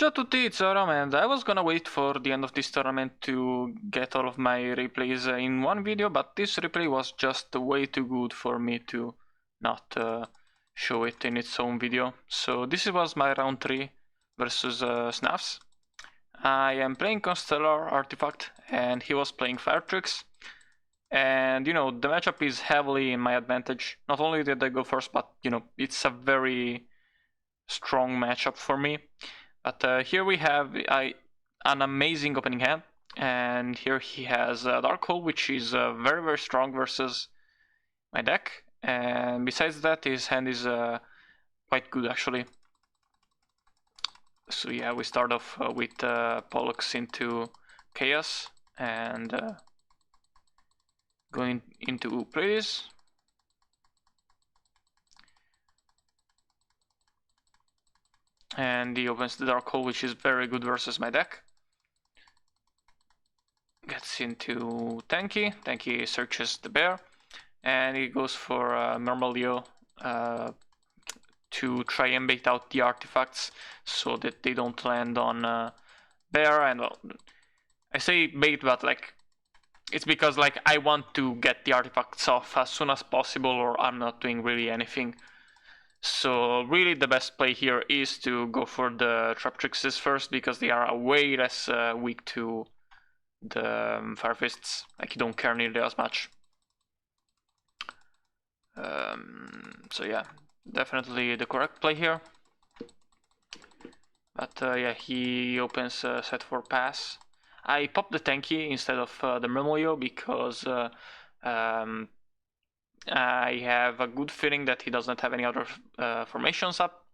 Ciao a tutti, it's Aram, and I was gonna wait for the end of this tournament to get all of my replays in one video, but this replay was just way too good for me to not show it in its own video. So this was my round 3 versus Snaps. I am playing Constellartifact and he was playing Firetrix. And you know, the matchup is heavily in my advantage. Not only did I go first, but you know, it's a very strong matchup for me. But here we have an amazing opening hand, and here he has Dark Hole, which is very strong versus my deck. And besides that, his hand is quite good actually. So yeah, we start off with Pollux into Chaos and going into play this. And he opens the Dark Hole, which is very good versus my deck. Gets into Tanky. Tanky searches the bear, and he goes for Murmuleo to try and bait out the artifacts so that they don't land on bear. And well, I say bait, but like it's because like I want to get the artifacts off as soon as possible, or I'm not doing really anything. So really the best play here is to go for the Traptrixes first, because they are way less weak to the Fire Fists. Like you don't care nearly as much. So yeah, definitely the correct play here. But yeah, he opens set for pass. I pop the Tanky instead of the Murmuleo because I have a good feeling that he doesn't have any other formations up,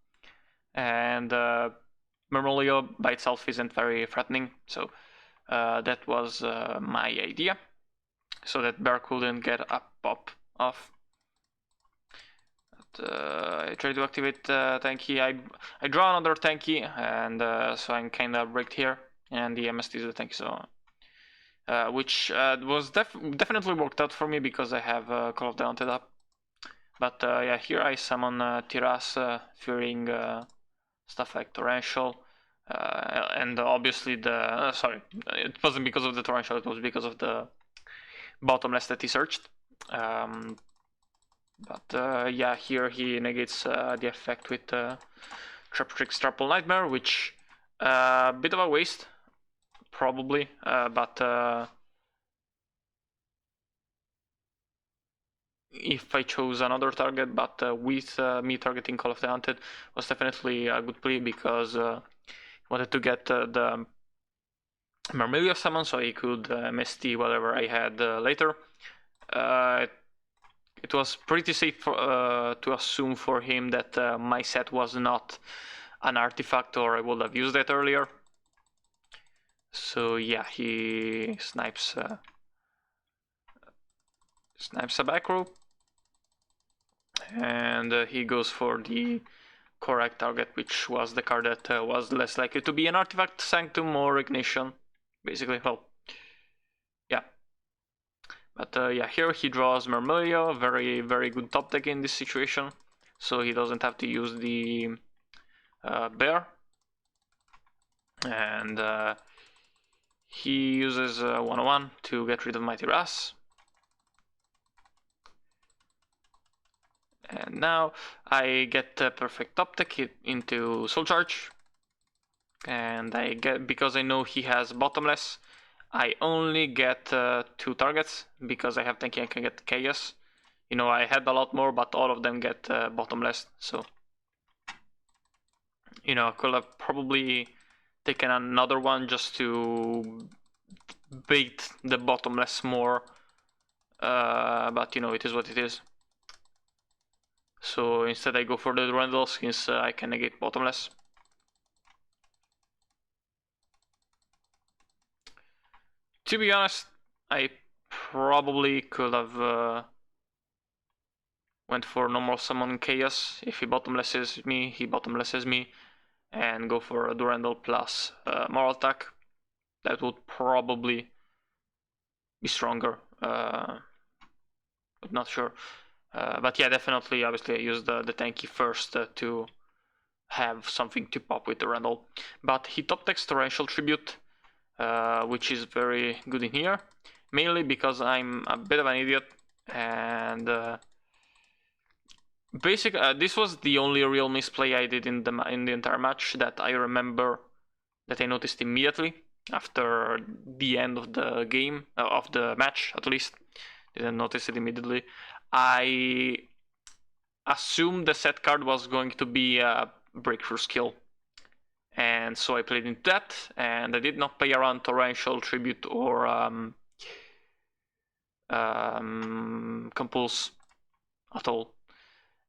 and Murmuleo by itself isn't very threatening, so that was my idea, so that bear couldn't get a pop off. But, I try to activate Tanky. I draw another Tanky, and so I'm kind of rigged here, and the MST is the Tanky, so which was definitely worked out for me because I have Call of the Haunted up. But yeah, here I summon Tiras, fearing stuff like Torrential, and obviously the sorry, it wasn't because of the Torrential, it was because of the bottomless that he searched. But yeah, here he negates the effect with Traptrix Triple Nightmare, which a bit of a waste. Probably, but if I chose another target, but with me targeting Call of the Haunted was definitely a good play, because I wanted to get the Murmuleo summon so he could MST whatever I had later. It was pretty safe to assume for him that my set was not an artifact, or I would have used it earlier. So yeah, he snipes a back row, and he goes for the correct target, which was the card that was less likely to be an artifact, Sanctum or Ignition, basically. Well, yeah. But yeah, here he draws Murmuleo, very good top deck in this situation, so he doesn't have to use the bear. And he uses 101 to get rid of Mighty Ras. And now I get the perfect top deck into Soul Charge. And I get, because I know he has bottomless, I only get 2 targets, because I have Tanky and can get Chaos. You know, I had a lot more, but all of them get bottomless, so you know, I could have probably taken another one just to bait the bottomless more, but you know, it is what it is. So instead I go for the Durandal, since I can negate bottomless. To be honest, I probably could have went for normal summon Chaos. If he bottomlesses me, he bottomlesses me, and go for a Durandal plus Moral Attack. That would probably be stronger, but not sure. But yeah, definitely, obviously I used the Tanky first to have something to pop with the Randall. But he top decks Torrential Tribute, which is very good in here, mainly because I'm a bit of an idiot, and this was the only real misplay I did in the entire match that I remember, that I noticed immediately after the end of the game, of the match at least. Didn't notice it immediately. I assumed the set card was going to be a breakthrough skill, and so I played into that, and I did not play around Torrential Tribute or Compulse at all.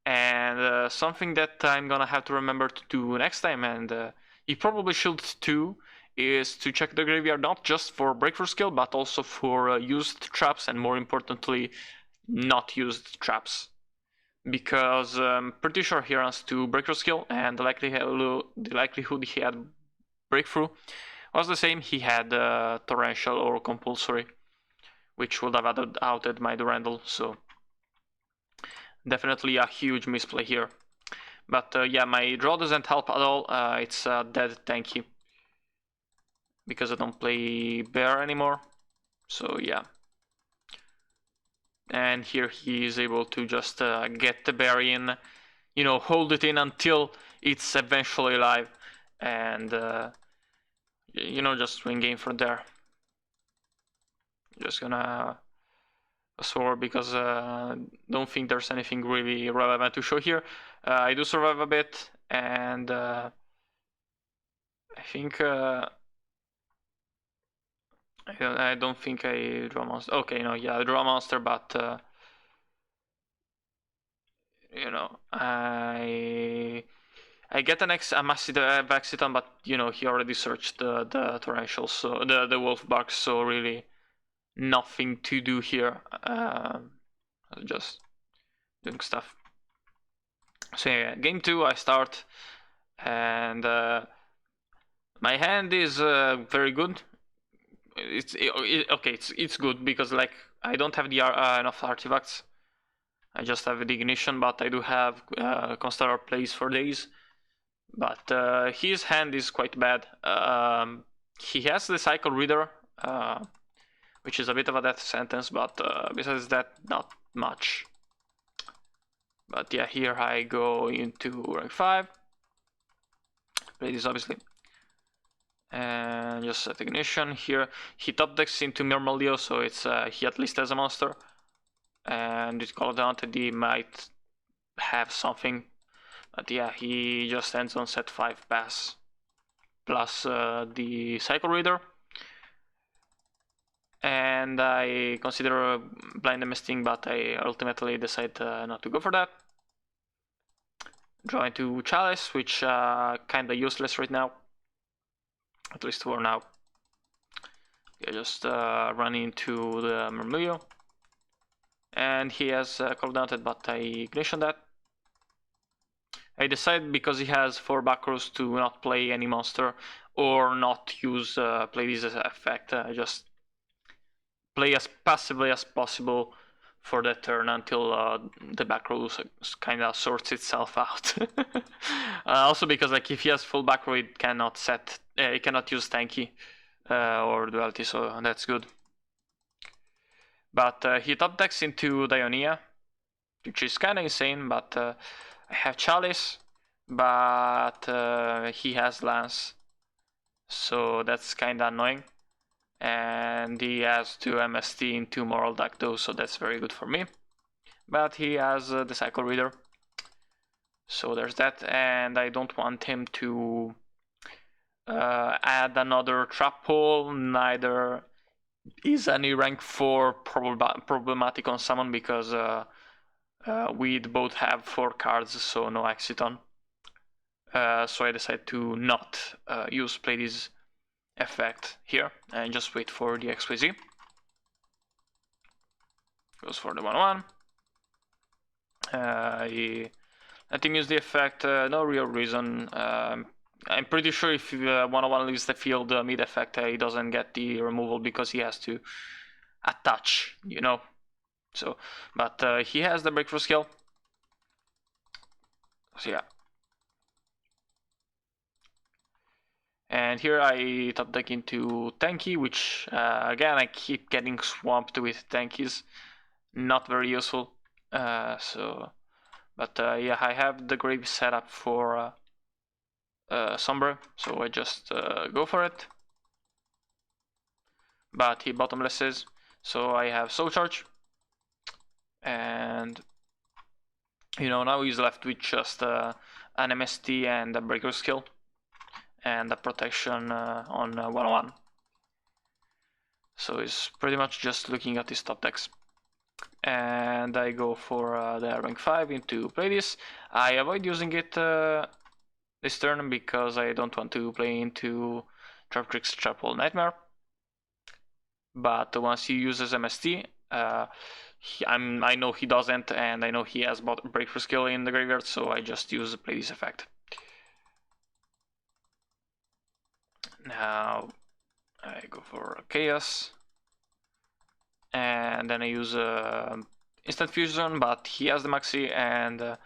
And something that I'm gonna have to remember to do next time, and you probably should too, is to check the graveyard not just for breakthrough skill, but also for used traps, and more importantly, not used traps. Because I'm pretty sure he runs to breakthrough skill, and the likelihood he had breakthrough was the same. He had torrential or compulsory, which would have outed my Durandal, so definitely a huge misplay here. But yeah, my draw doesn't help at all. It's dead tanky because I don't play bear anymore. So yeah. And here he is able to just get the bear in, you know, hold it in until it's eventually alive, and you know, just win game from there. Just gonna sword because don't think there's anything really relevant to show here. I do survive a bit, and I think I don't think I draw monster. Okay, no, yeah, I draw a monster, but you know, I get a massive Vaxiton, but you know, he already searched the torrential, so the wolf bugs, so really nothing to do here. Just doing stuff. So yeah, game 2 I start, and my hand is very good. Okay. It's good because like I don't have the enough artifacts. I just have the ignition, but I do have Constellar plays for days. But his hand is quite bad. He has the cycle reader, which is a bit of a death sentence, but besides that, not much. But yeah, here I go into rank 5. Play this obviously. And just set ignition here. He top decks into Myrmidon, so it's he at least has a monster. And it called down that he might have something. But yeah, he just ends on set 5 pass. Plus the cycle reader. And I consider blind misting, but I ultimately decide not to go for that. Draw into Chalice, which kinda useless right now. At least for now. Yeah, just run into the Murmullo. And he has Call Daunted, but I ignition that. I decide, because he has 4 back rows, to not play any monster or not use play this as effect. Just play as passively as possible for that turn until the back row kind of sorts itself out. Also because like if he has full back row, it cannot use tanky or duality, so that's good. But he top decks into Dionia, which is kind of insane. But I have Chalice, but he has Lance, so that's kind of annoying. And he has 2 MST into Moral Duck though, so that's very good for me. But he has the Cycle Reader, so there's that. And I don't want him to add another Trap Hole, neither is any rank 4 problematic on summon, because we'd both have 4 cards, so no Exiton. So I decided to not play this effect here and just wait for the XYZ. Goes for the 1/1. Let him use the effect, no real reason. I'm pretty sure if 1/1 leaves the field mid effect, he doesn't get the removal because he has to attach, you know. So, but he has the breakthrough skill. So yeah. And here I top deck into Tanky, which again I keep getting swamped with Tankies. Not very useful. But yeah, I have the grave set up for Sombra, so I just go for it. But he bottomlesses, so I have Soul Charge. And now he's left with just an MST and a Breaker skill. And a protection on 101. So he's pretty much just looking at his top decks. And I go for the rank 5 into play this. I avoid using it this turn because I don't want to play into Firetrix Chapel Nightmare. But once he uses MST, I know he doesn't, and I know he has Breakthrough skill in the graveyard, so I just use play this effect. Now I go for Chaos, and then I use Instant Fusion, but he has the Maxi, and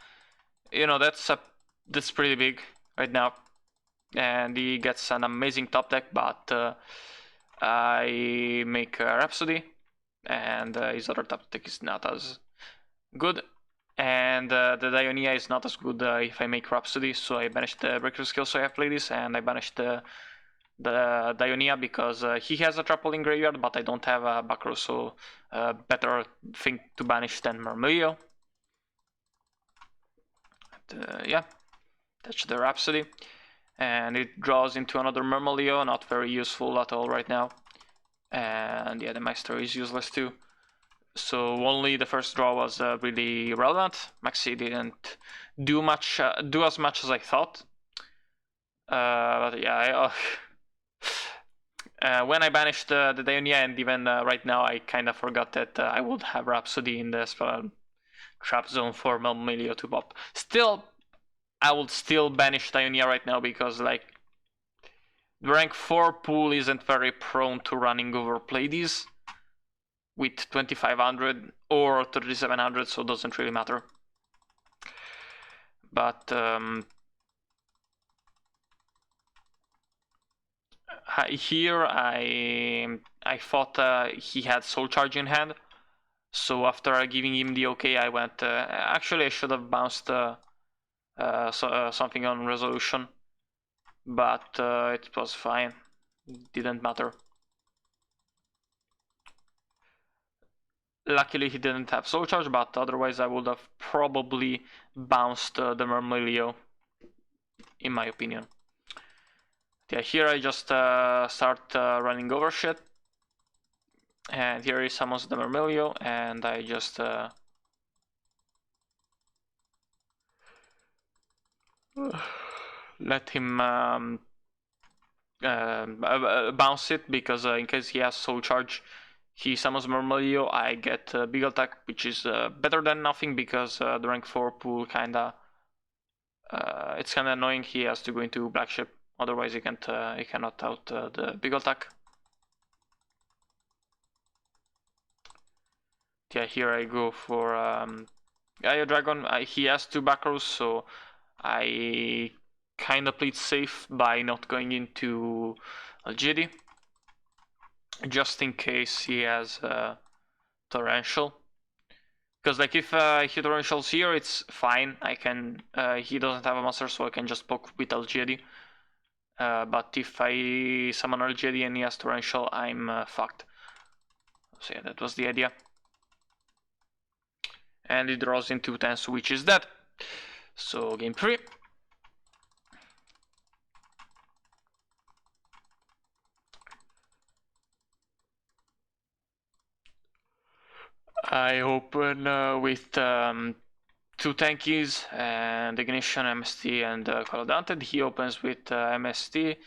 that's pretty big right now. And he gets an amazing top deck, but I make a Rhapsody, and his other top deck is not as good. And the Dionia is not as good if I make Rhapsody, so I banished the Breakthrough skill, so I have played this, and I banished the Dionia because he has a Trampoline Graveyard, but I don't have a back row, so better thing to banish than Murmillo. Yeah, that's the Rhapsody. And it draws into another Murmillo, not very useful at all right now. And yeah, the Maestro is useless too. So only the first draw was really relevant. Maxi didn't do as much as I thought. But yeah, when I banished the Dionia, and even right now, I kind of forgot that I would have Rhapsody in the trap zone for Murmillo to pop. Still, I would still banish Dionia right now because like the rank 4 pool isn't very prone to running over Pleiades with 2500 or 3700, so it doesn't really matter. But here I thought he had Soul Charge in hand, so after giving him the okay, I went. Actually, I should have bounced something on Resolution, but it was fine. It didn't matter. Luckily, he didn't have Soul Charge, but otherwise I would have probably bounced the Murmillo, in my opinion. Yeah, here I just start running over shit. And here he summons the Murmillo, and I just let him bounce it, because in case he has Soul Charge, he summons Murmillo, I get Big Attack, which is better than nothing, because the rank 4 pool kinda it's kinda annoying. He has to go into Black Ship, otherwise he cannot out the Big Attack. Yeah, here I go for Gaia Dragon. He has 2 back rows, so I kinda played safe by not going into Algedi, just in case he has Torrential. Because like if he Torrentials here, it's fine. I can. He doesn't have a monster, so I can just poke with Algedi. But if I summon Algedi and he has Torrential, I'm fucked. So yeah, that was the idea. And it draws into Tensu, which is dead. So game 3. I open with 2 tankies and Ignition, MST, and Call of Daunted. He opens with MST,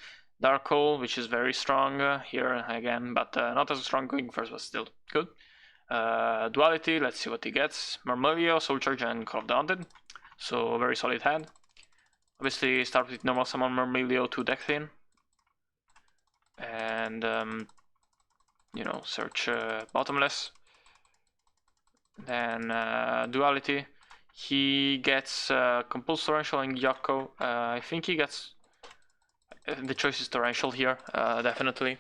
Dark Hole, which is very strong here again, but not as strong going first, but still good. Duality, let's see what he gets. Murmillo, Soul Charge, and Call of Daunted. So very solid hand. Obviously start with normal summon Murmillo to deck in. And search bottomless. Then Duality. He gets Compulse Torrential and Yoko. I think he gets. the choice is torrential here, definitely.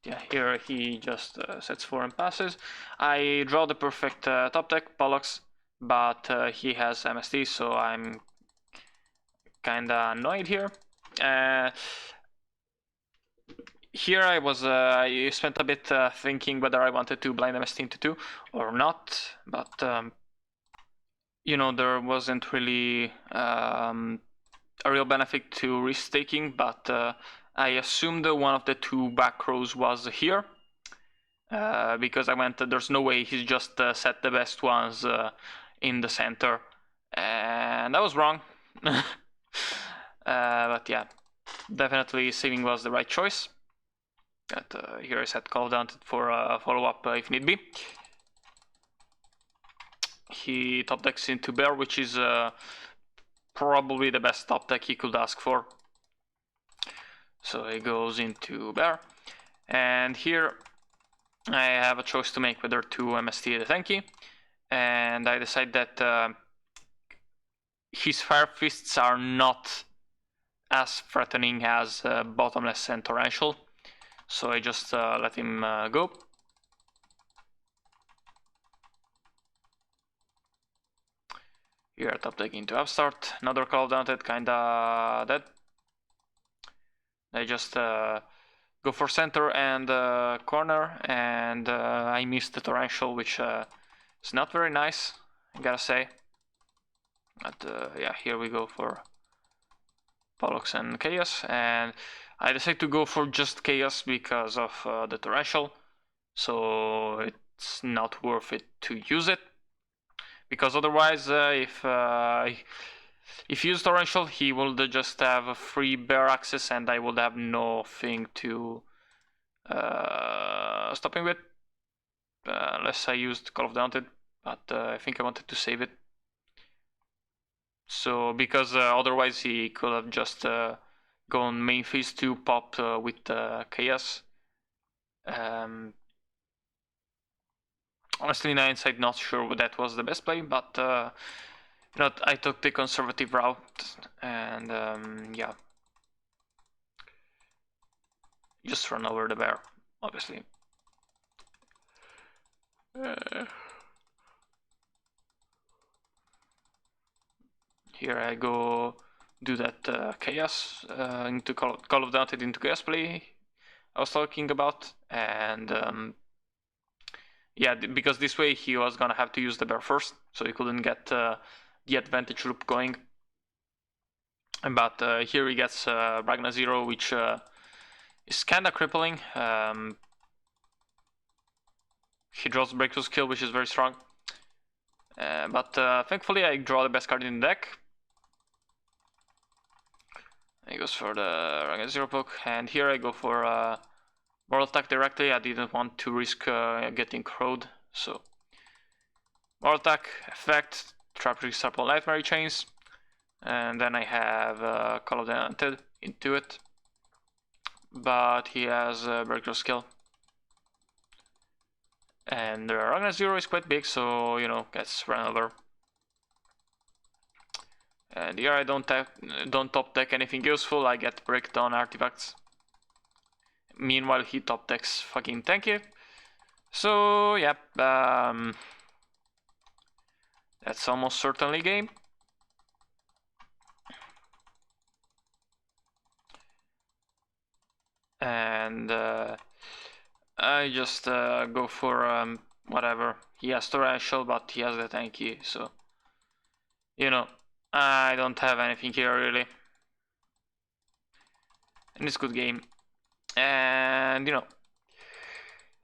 Yeah, here he just sets 4 and passes. I draw the perfect top deck, Pollux, but he has MST, so I'm kinda annoyed here. Here I spent a bit thinking whether I wanted to blind MST into 2 or not, but you know, there wasn't really a real benefit to risk taking, but I assumed one of the 2 back rows was here. Because I went, there's no way he's just set the best ones in the center, and I was wrong. But yeah, definitely saving was the right choice. But here I set Call of Daunted for follow-up if need be. He top decks into Bear, which is probably the best top deck he could ask for. So he goes into Bear, and here I have a choice to make whether to MST the tanky, and I decide that his Fire Fists are not as threatening as Bottomless and Torrential, so I just let him go. Here top deck into Upstart, another Call of Daunted, kinda dead. I just go for center and corner, and I missed the Torrential, which is not very nice, I gotta say. But yeah, here we go for Pollux and Chaos, and I decided to go for just Chaos because of the Torrential, so it's not worth it to use it. Because otherwise, if you use Torrential, he will just have a free bear access, and I would have nothing to stop him with, unless I used Call of Daunted, but I think I wanted to save it. So, because otherwise he could have just gone main phase 2, popped with Chaos. Honestly, in hindsight, not sure that was the best play, but you know, I took the conservative route, and yeah, just run over the bear, obviously. Here I go do that Chaos into Call of Daunted into Chaos play I was talking about, and yeah, because this way he was gonna have to use the bear first, so he couldn't get the advantage loop going. But here he gets Ragna 0, which is kinda crippling. He draws Breakthrough Skill, which is very strong. But thankfully I draw the best card in the deck. He goes for the Ragna 0 poke, and here I go for Mortal Attack directly. I didn't want to risk getting crowed, so Mortal Attack, effect, Trap Sample Nightmare Chains, and then I have Call of the Undead into it. But he has Breakthrough Skill. And the Ragnar 0 is quite big, so, you know, gets run over. And here I don't top deck anything useful, I get Breakdown Artifacts. Meanwhile, he top decks fucking tanky. So, yeah, that's almost certainly game. And I just go for whatever. He has Torrential, but he has the tanky, so, you know, I don't have anything here really. And it's a good game. And, you know,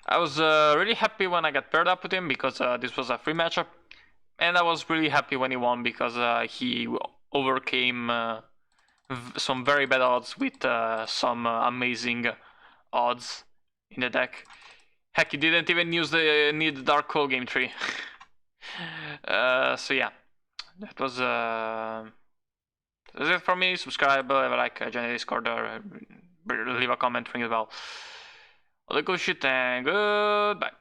I was really happy when I got paired up with him, because this was a free matchup. And I was really happy when he won, because he overcame some very bad odds with some amazing odds in the deck. Heck, he didn't even need the Dark Hole game tree. So yeah, that was that's it for me. Subscribe, leave a like, join the Discord, or leave a comment, ring the bell. All the good shit, and goodbye.